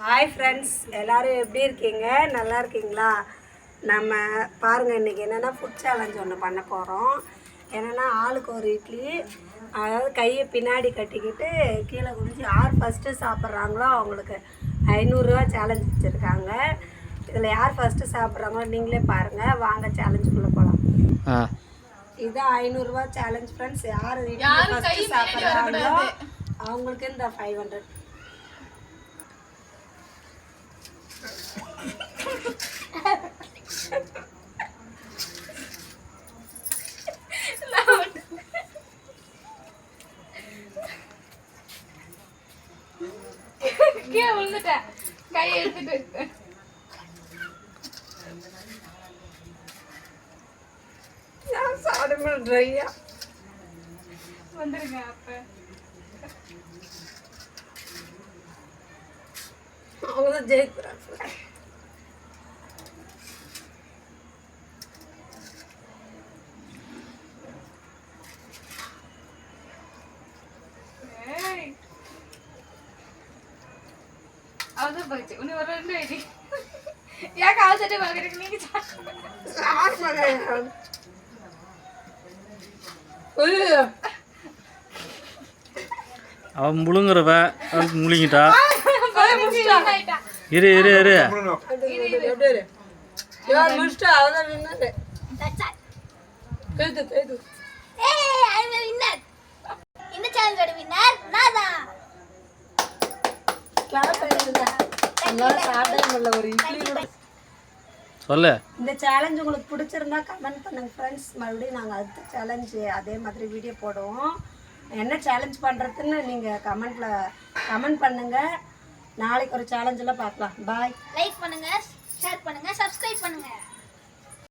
Hi friends, எல்லோரும் எப்படி இருக்கீங்க? நல்லா இருக்கீங்களா? நம்ம பாருங்கள், இன்றைக்கி என்னென்னா ஃபுட் சேலஞ்ச் ஒன்று பண்ண போகிறோம். என்னென்னா ஆளுக்கு ஒரு இட்லி, அதாவது கையை பின்னாடி கட்டிக்கிட்டு கீழே குடிச்சு யார் ஃபஸ்ட்டு சாப்பிட்றாங்களோ அவங்களுக்கு 500 ரூபா சேலஞ்ச் வச்சுருக்காங்க. இதில் யார் ஃபஸ்ட்டு சாப்பிட்றாங்களோ நீங்களே பாருங்கள். வாங்க சேலஞ்சுக்குள்ளே போகலாம். இது 500 ரூபா சேலஞ்ச் ஃப்ரெண்ட்ஸ். யார் ஃபஸ்ட்டு சாப்பிட்றாங்களோ அவங்களுக்கு இந்த 500. கை எடுத்துட்டு சாப்பிடுமா ட்ரையா வந்துருங்க. அப்ப அவங்கதான் ஜெயிக்கிறாங்க. அவதான் போச்சு. உன்னை ஒரு 2 ஐடி ஏன் கால் சட்டை வாங்குறீங்க? நீங்க அவன் முழுங்குறவ முழுங்கிட்டா. இரு இரு இரு சொல்லு. இந்த சேலஞ்ச் உங்களுக்கு பிடிச்சிருந்தா கமெண்ட் பண்ணுங்க ஃப்ரெண்ட்ஸ். மறுபடியும் நாங்கள் அடுத்த சேலஞ்சு அதே மாதிரி வீடியோ போடுவோம். என்ன சேலஞ்ச் பண்ணுறதுன்னு நீங்கள் கமெண்ட் பண்ணுங்கள். நாளைக்கு ஒரு சேலஞ்செல்லாம் பார்க்கலாம். பாய். லைக் பண்ணுங்க, ஷேர் பண்ணுங்க, சப்ஸ்கிரைப்